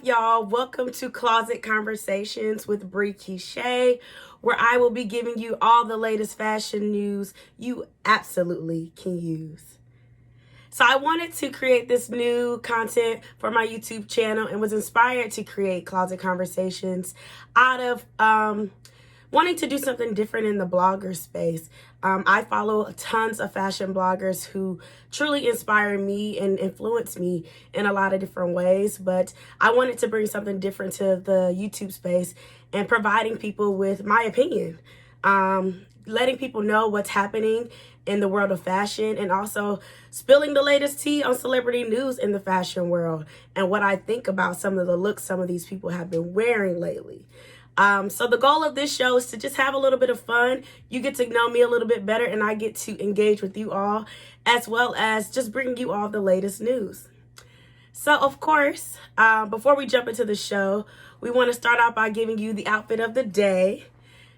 up, y'all? Welcome to Closet Conversations with Bree Keisha, where I will be giving you all the latest fashion news you absolutely can use. So I wanted to create this new content for my YouTube channel and was inspired to create Closet Conversations out of wanting to do something different in the blogger space. I follow tons of fashion bloggers who truly inspire me and influence me in a lot of different ways, but I wanted to bring something different to the YouTube space and providing people with my opinion, letting people know what's happening in the world of fashion, and also spilling the latest tea on celebrity news in the fashion world and what I think about some of the looks some of these people have been wearing lately. So the goal of this show is to just have a little bit of fun. You get to know me a little bit better and I get to engage with you all, as well as just bring you all the latest news. So of course, before we jump into the show, we want to start out by giving you the outfit of the day.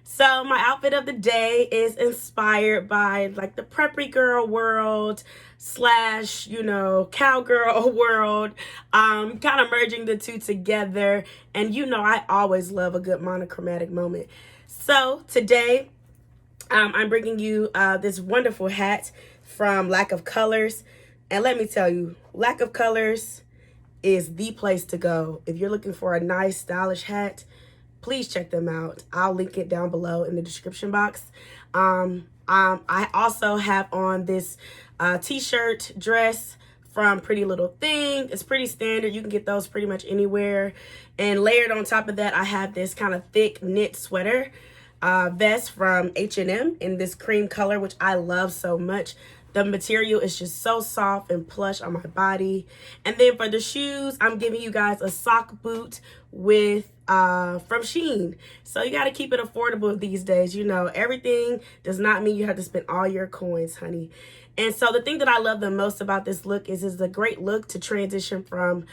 So my outfit of the day is inspired by like the preppy girl world / cowgirl world, kind of merging the two together. And I always love a good monochromatic moment. So today I'm bringing you this wonderful hat from Lack of Colors. And let me tell you, Lack of Colors is the place to go. If you're looking for a nice stylish hat, please check them out. I'll link it down below in the description box. I also have on this t-shirt dress from Pretty Little Thing. It's pretty standard. You can get those pretty much anywhere. And layered on top of that, I have this kind of thick knit sweater vest from H&M in this cream color, which I love so much. The material is just so soft and plush on my body. And then for the shoes, I'm giving you guys a sock boot with from Shein. So you got to keep it affordable these days. Everything does not mean you have to spend all your coins, honey. And so the thing that I love the most about this look is it's a great look to transition from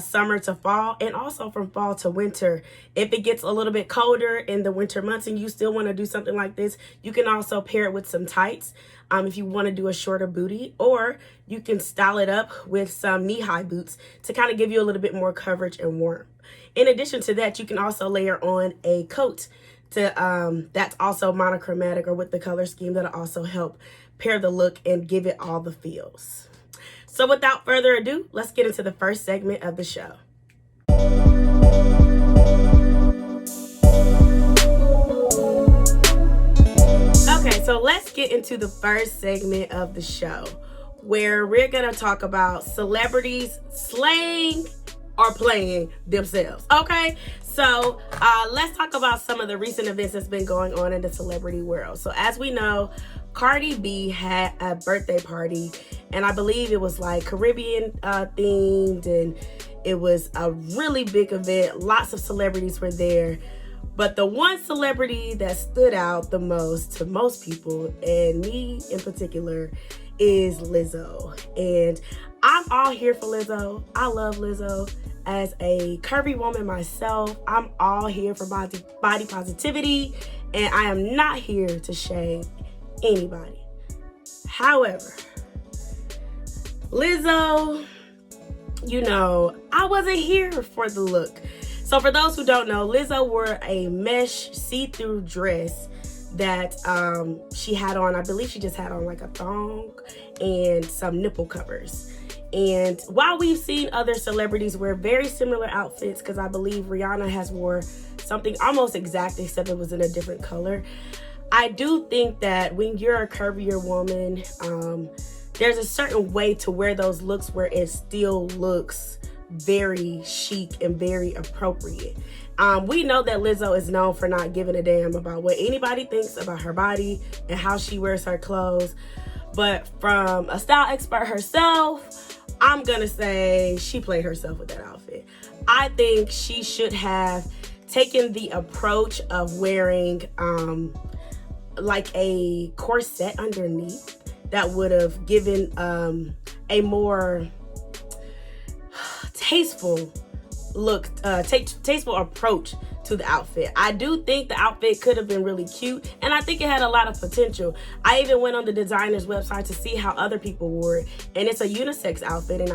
summer to fall, and also from fall to winter. If it gets a little bit colder in the winter months and you still want to do something like this, you can also pair it with some tights if you want to do a shorter booty, or you can style it up with some knee-high boots to kind of give you a little bit more coverage and warmth. In addition to that, you can also layer on a coat to that's also monochromatic or with the color scheme that'll also help pair the look and give it all the feels. So without further ado, let's get into the first segment of the show. Okay, so let's get into the first segment of the show, where we're going to talk about celebrities slaying or playing themselves. Okay, so let's talk about some of the recent events that's been going on in the celebrity world. So as we know, Cardi B had a birthday party, and I believe it was like Caribbean themed, and it was a really big event. Lots of celebrities were there, but the one celebrity that stood out the most to most people, and me in particular, is Lizzo. And I'm all here for Lizzo. I love Lizzo. As a curvy woman myself, I'm all here for body positivity, and I am not here to shame anybody. However, Lizzo, I wasn't here for the look. So for those who don't know, Lizzo wore a mesh see-through dress that she had on. I believe she just had on like a thong and some nipple covers. And while we've seen other celebrities wear very similar outfits, because I believe Rihanna has wore something almost exact, except it was in a different color, I do think that when you're a curvier woman, there's a certain way to wear those looks where it still looks very chic and very appropriate. We know that Lizzo is known for not giving a damn about what anybody thinks about her body and how she wears her clothes. But from a style expert herself, I'm gonna say she played herself with that outfit. I think she should have taken the approach of wearing like a corset underneath that would have given a more tasteful look, tasteful approach to the outfit. I do think the outfit could have been really cute, and I think it had a lot of potential. I even went on the designer's website to see how other people wore it, and it's a unisex outfit, and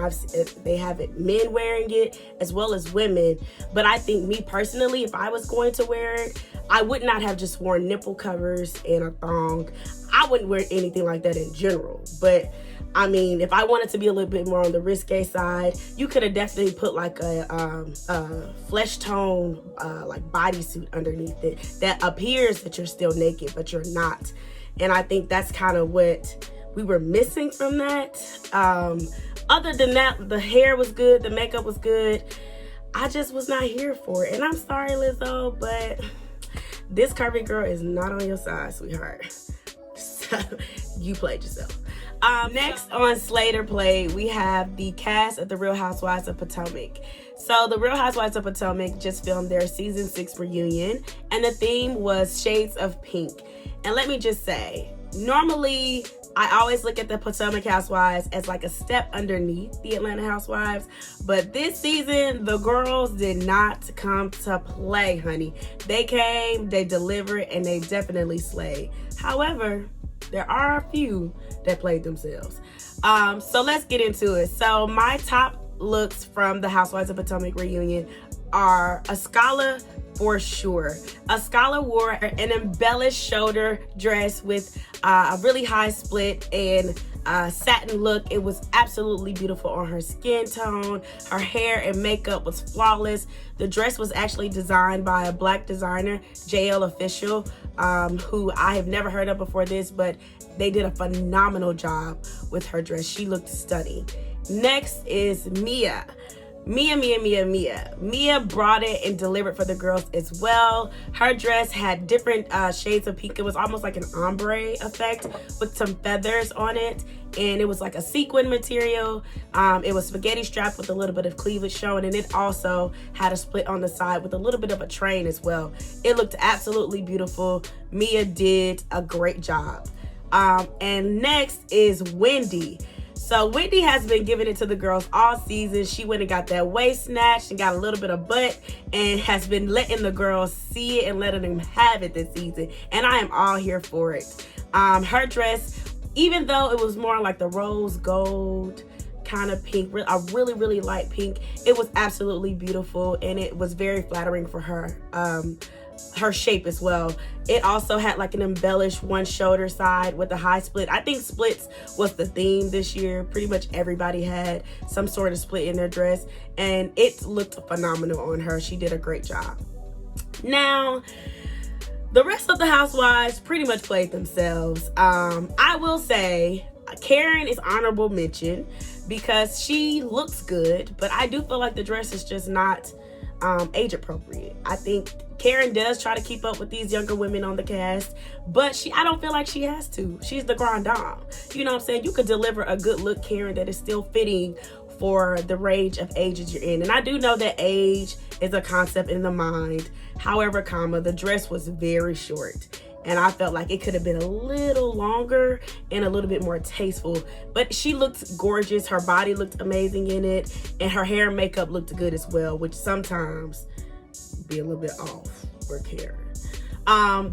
they have it men wearing it as well as women. But I think, me personally, if I was going to wear it, I would not have just worn nipple covers and a thong. I wouldn't wear anything like that in general, but I mean, if I wanted to be a little bit more on the risque side, you could have definitely put like a flesh tone like bodysuit underneath it that appears that you're still naked, but you're not. And I think that's kind of what we were missing from that. Other than that, the hair was good, the makeup was good. I just was not here for it. And I'm sorry, Lizzo, but this curvy girl is not on your side, sweetheart. So you played yourself. Next on Slater Play, we have the cast of The Real Housewives of Potomac. So The Real Housewives of Potomac just filmed their season 6 reunion, and the theme was Shades of Pink. And let me just say, normally I always look at the Potomac Housewives as like a step underneath the Atlanta Housewives, but this season the girls did not come to play, honey. They came, they delivered, and they definitely slayed. However, there are a few that played themselves. So let's get into it. So my top looks from the Housewives of Potomac reunion are Askale for sure. Askale wore an embellished shoulder dress with a really high split and satin look. It was absolutely beautiful on her skin tone. Her hair and makeup was flawless. The dress was actually designed by a Black designer, JL Official, who I have never heard of before this, but they did a phenomenal job with her dress. She looked stunning. Next is Mia. Mia brought it and delivered for the girls as well. Her dress had different shades of pink. It was almost like an ombre effect with some feathers on it, and it was like a sequin material. It was spaghetti strap with a little bit of cleavage showing, and it also had a split on the side with a little bit of a train as well. It looked absolutely beautiful. Mia did a great job. And next is Wendy. So Wendy has been giving it to the girls all season. She went and got that waist snatched and got a little bit of butt and has been letting the girls see it and letting them have it this season. And I am all here for it. Her dress, even though it was more like the rose gold kind of pink, a really, really light pink, it was absolutely beautiful, and it was very flattering for her. Her shape as well. It also had like an embellished one shoulder side with a high split. I think splits was the theme this year. Pretty much everybody had some sort of split in their dress, and it looked phenomenal on her. She did a great job. Now, the rest of the housewives pretty much played themselves. I will say Karen is honorable mention because she looks good, but I do feel like the dress is just not age appropriate. I think Karen does try to keep up with these younger women on the cast, but I don't feel like she has to. She's the grand dame. You know what I'm saying? You could deliver a good look, Karen, that is still fitting for the range of ages you're in. And I do know that age is a concept in the mind. However, the dress was very short, and I felt like it could have been a little longer and a little bit more tasteful. But she looked gorgeous. Her body looked amazing in it, and her hair and makeup looked good as well, which sometimes be a little bit off for Karen.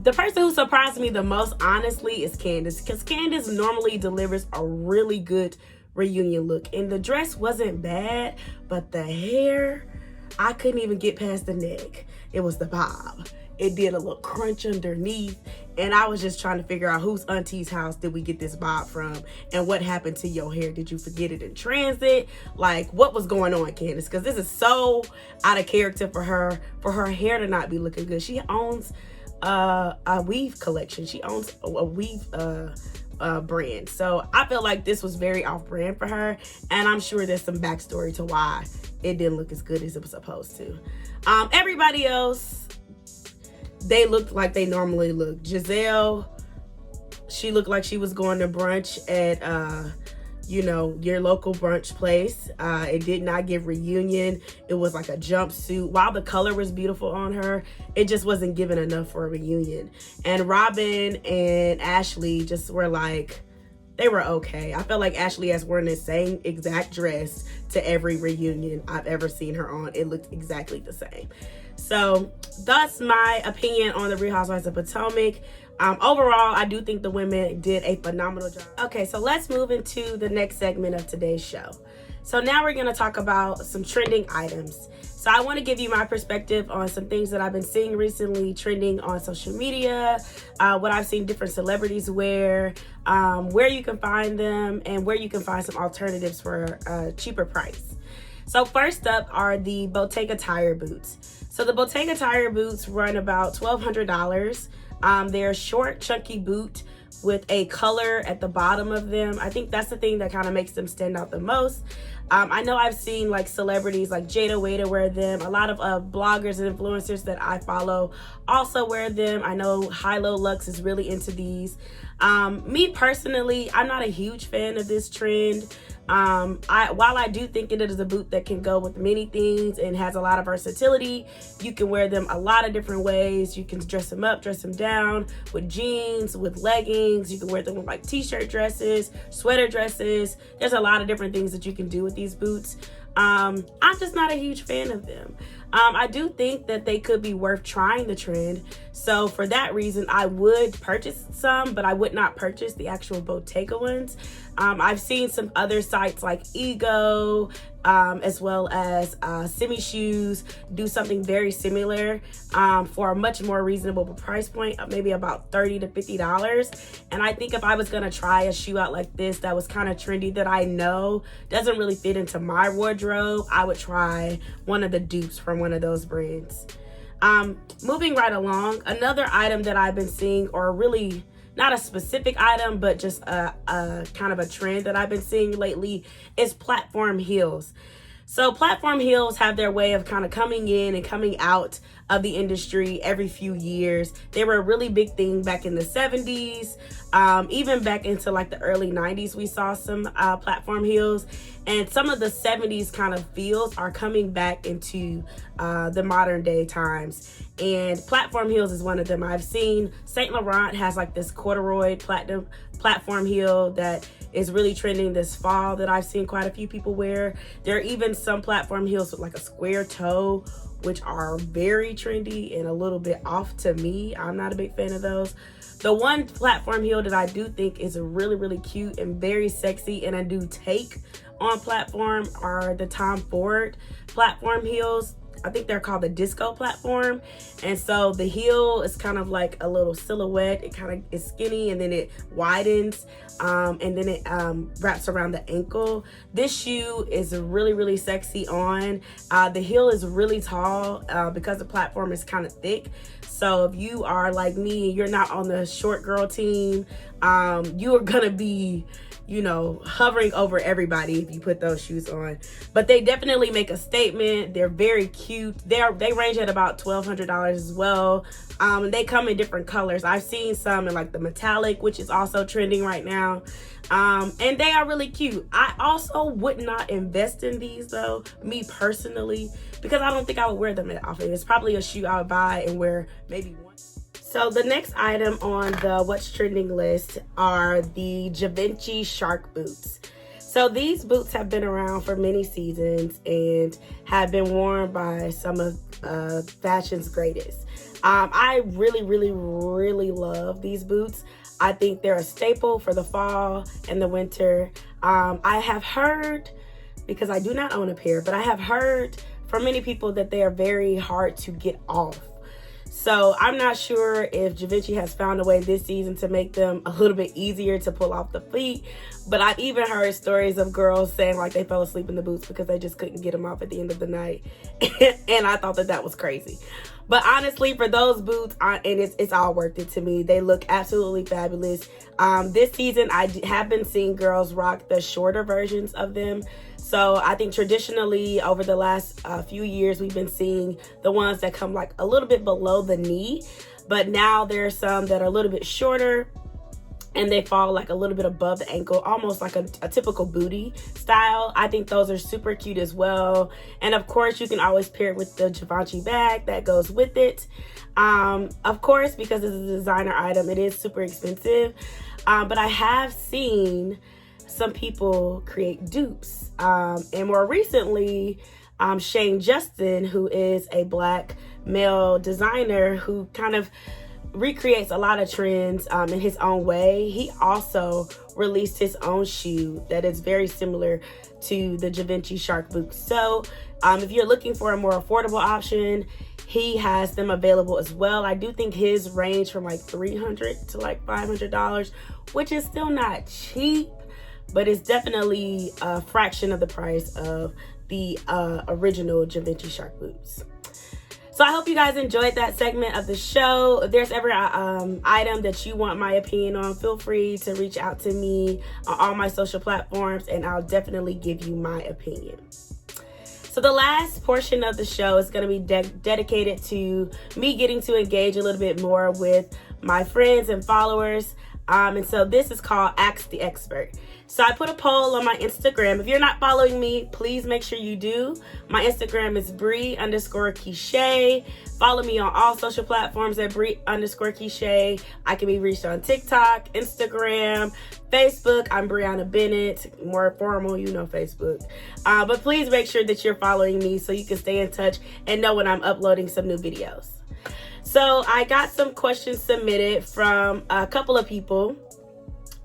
The person who surprised me the most, honestly, is Candace, because Candace normally delivers a really good reunion look, and the dress wasn't bad, but the hair, I couldn't even get past the neck. It was the bob. It did a little crunch underneath, and I was just trying to figure out whose auntie's house did we get this bob from, and what happened to your hair? Did you forget it in transit? Like, what was going on, Candace? Because this is so out of character for her hair to not be looking good. She owns a weave collection. She owns a weave brand. So I feel like this was very off-brand for her, and I'm sure there's some backstory to why it didn't look as good as it was supposed to. Everybody else, they looked like they normally look. Giselle, she looked like she was going to brunch at your local brunch place. It did not give reunion. It was like a jumpsuit. While the color was beautiful on her, it just wasn't giving enough for a reunion. And Robin and Ashley just were like, they were okay. I felt like Ashley has worn the same exact dress to every reunion I've ever seen her on. It looked exactly the same. So that's my opinion on the Real Housewives of Potomac. Overall, I do think the women did a phenomenal job. Okay, so let's move into the next segment of today's show. So now we're going to talk about some trending items. So I want to give you my perspective on some things that I've been seeing recently trending on social media, what I've seen different celebrities wear, where you can find them, and where you can find some alternatives for a cheaper price. So first up are the Bottega tire boots. So the Bottega tire boots run about $1,200. They're a short, chunky boot with a color at the bottom of them. I think that's the thing that kind of makes them stand out the most. I know I've seen like celebrities like Jada Waiter wear them. A lot of bloggers and influencers that I follow also wear them. I know High Low Lux is really into these. Me personally, I'm not a huge fan of this trend. While I do think it is a boot that can go with many things and has a lot of versatility, you can wear them a lot of different ways. You can dress them up, dress them down with jeans, with leggings. You can wear them with like t-shirt dresses, sweater dresses. There's a lot of different things that you can do with these boots. I'm just not a huge fan of them. I do think that they could be worth trying the trend. So for that reason, I would purchase some, but I would not purchase the actual Bottega ones. I've seen some other sites like Ego, as well as Simi Shoes do something very similar for a much more reasonable price point, maybe about $30 to $50. And I think if I was gonna try a shoe out like this that was kind of trendy, that I know doesn't really fit into my wardrobe, I would try one of the dupes from one of those brands. Moving right along, another item that I've been seeing, or really not a specific item, but just a kind of a trend that I've been seeing lately, is platform heels. So platform heels have their way of kind of coming in and coming out of the industry every few years. They were a really big thing back in the 70s, even back into like the early 90s, we saw some platform heels. And some of the 70s kind of feels are coming back into the modern day times. And platform heels is one of them. I've seen Saint Laurent has like this corduroy platform heel that is really trending this fall that I've seen quite a few people wear. There are even some platform heels with like a square toe, which are very trendy and a little bit off to me. I'm not a big fan of those. The one platform heel that I do think is really, really cute and very sexy, and I do take on platform, are the Tom Ford platform heels. I think they're called the disco platform. And so the heel is kind of like a little silhouette. It kind of is skinny and then it widens, and then it wraps around the ankle. This shoe is really, really sexy on. The heel is really tall because the platform is kind of thick. So if you are like me, you're not on the short girl team, you are gonna be, you know, hovering over everybody if you put those shoes on. But they definitely make a statement. They're very cute. They range at about $1,200 as well. They come in different colors. I've seen some in like the metallic, which is also trending right now. And they are really cute. I also would not invest in these though, me personally, because I don't think I would wear them that often. It's probably a shoe I would buy and wear maybe once. So the next item on the what's trending list are the Givenchy shark boots. So these boots have been around for many seasons and have been worn by some of fashion's greatest. I really, really, really love these boots. I think they're a staple for the fall and the winter. I have heard, because I do not own a pair, but I have heard from many people that they are very hard to get off. So I'm not sure if Givenchy has found a way this season to make them a little bit easier to pull off the feet. But I've even heard stories of girls saying like they fell asleep in the boots because they just couldn't get them off at the end of the night. And I thought that was crazy. But honestly, for those boots, and it's all worth it to me. They look absolutely fabulous. This season, I have been seeing girls rock the shorter versions of them. So I think traditionally over the last few years, we've been seeing the ones that come like a little bit below the knee. But now there are some that are a little bit shorter and they fall like a little bit above the ankle, almost like a typical booty style. I think those are super cute as well. And of course, you can always pair it with the Givenchy bag that goes with it. Of course, because it's a designer item, it is super expensive. but I have seen some people create dupes. And more recently, Shane Justin, who is a Black male designer who kind of recreates a lot of trends in his own way. He also released his own shoe that is very similar to the Givenchy Shark boots. So if you're looking for a more affordable option, he has them available as well. I do think his range from like $300 to like $500, which is still not cheap, but it's definitely a fraction of the price of the original Givenchy Shark boots. So I hope you guys enjoyed that segment of the show. If there's ever an item that you want my opinion on, feel free to reach out to me on all my social platforms, and I'll definitely give you my opinion. So the last portion of the show is going to be dedicated to me getting to engage a little bit more with my friends and followers. And so this is called Ask the Expert. So I put a poll on my Instagram. If you're not following me, please make sure you do. My Instagram is Bree_Keisha. Follow me on all social platforms at Bree_Keisha. I can be reached on TikTok, Instagram, Facebook. I'm Brianna Bennett. More formal, you know, Facebook. But please make sure that you're following me so you can stay in touch and know when I'm uploading some new videos. So I got some questions submitted from a couple of people,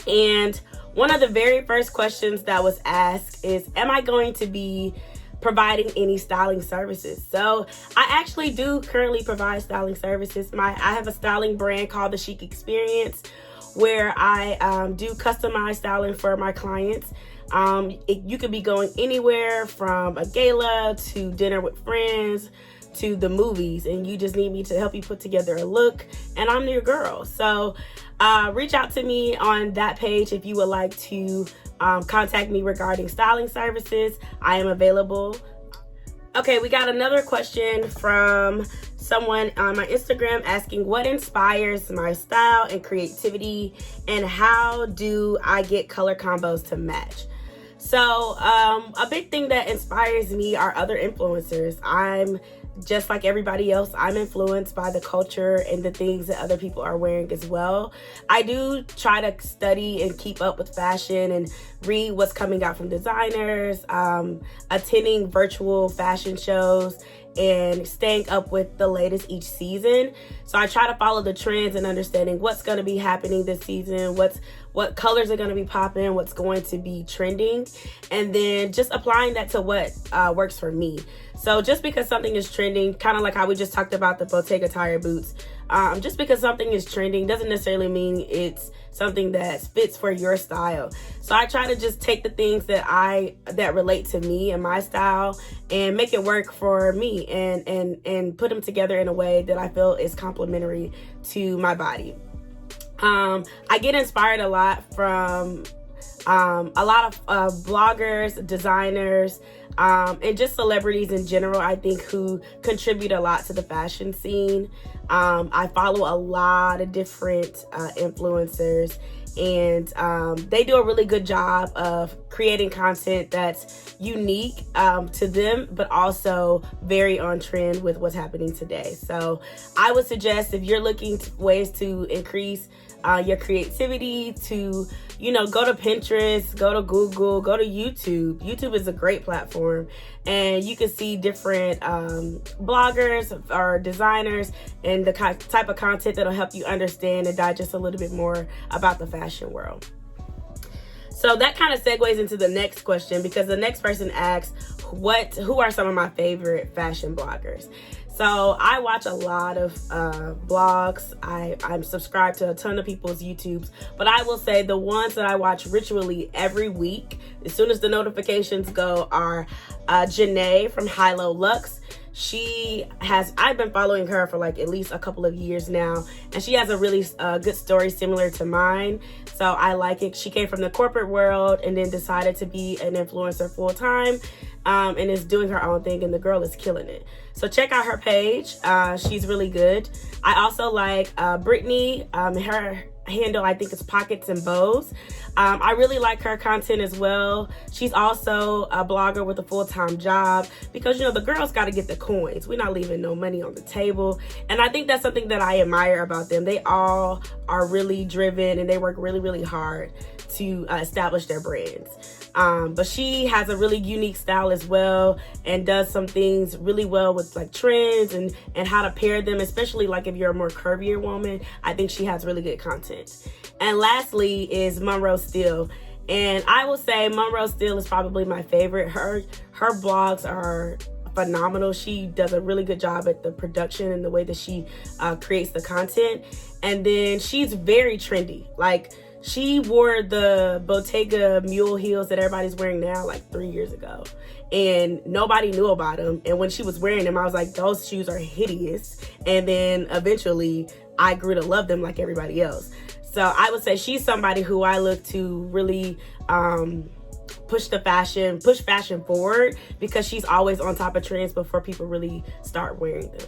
and one of the very first questions that was asked is, am I going to be providing any styling services? So I actually do currently provide styling services. I have a styling brand called The Chic Experience, where I do customized styling for my clients. You could be going anywhere from a gala to dinner with friends to the movies, and you just need me to help you put together a look, and I'm your girl. So reach out to me on that page if you would like to contact me regarding styling services. I am available. Okay, we got another question from someone on my Instagram asking, what inspires my style and creativity, and how do I get color combos to match? So a big thing that inspires me are other influencers. I'm just like everybody else, I'm influenced by the culture and the things that other people are wearing as well. I do try to study and keep up with fashion and read what's coming out from designers, attending virtual fashion shows, and staying up with the latest each season. So I try to follow the trends and understanding what's going to be happening this season, what colors are going to be popping, what's going to be trending, and then just applying that to what works for me. So just because something is trending, kind of like how we just talked about the Bottega tire boots, just because something is trending doesn't necessarily mean it's something that fits for your style. So I try to just take the things that relate to me and my style and make it work for me, and put them together in a way that I feel is complementary to my body. I get inspired a lot from a lot of bloggers, designers, and just celebrities in general, I think, who contribute a lot to the fashion scene. I follow a lot of different influencers, and they do a really good job of creating content that's unique to them, but also very on trend with what's happening today. So I would suggest, if you're looking to ways to increase your creativity, to go to Pinterest, go to Google, go to YouTube. YouTube is a great platform, and you can see different bloggers or designers and the type of content that'll help you understand and digest a little bit more about the fashion world. So that kind of segues into the next question, because the next person asks, who are some of my favorite fashion bloggers? So I watch a lot of blogs. I'm subscribed to a ton of people's YouTubes, but I will say the ones that I watch ritually every week, as soon as the notifications go, are Janae from High Low Luxe. I've been following her for like at least a couple of years now, and she has a really good story similar to mine. So I like it. She came from the corporate world and then decided to be an influencer full time, and is doing her own thing, and the girl is killing it. So check out her page. She's really good. I also like Brittany. Her handle, I think, is Pockets and Bows. I really like her content as well. She's also a blogger with a full-time job because, you know, the girls got to get the coins. We're not leaving no money on the table. And I think that's something that I admire about them. They all are really driven and they work really, really hard to establish their brands. But she has a really unique style as well and does some things really well with like trends and how to pair them, especially like if you're a more curvier woman. I think she has really good content. And lastly is Monroe Steele. And I will say Monroe Steele is probably my favorite. Her blogs are phenomenal. She does a really good job at the production and the way that she creates the content. And then she's very trendy. Like, she wore the Bottega mule heels that everybody's wearing now like 3 years ago. And nobody knew about them. And when she was wearing them, I was like, those shoes are hideous. And then eventually I grew to love them like everybody else. So I would say she's somebody who I look to really push fashion forward, because she's always on top of trends before people really start wearing them.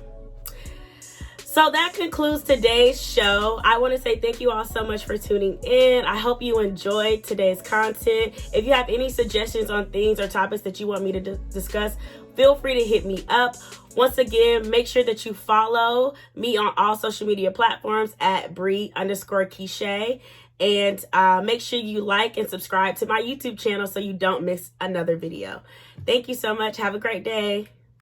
So that concludes today's show. I want to say thank you all so much for tuning in. I hope you enjoyed today's content. If you have any suggestions on things or topics that you want me to discuss, feel free to hit me up. Once again, make sure that you follow me on all social media platforms at Bree_Keisha. And make sure you like and subscribe to my YouTube channel so you don't miss another video. Thank you so much. Have a great day.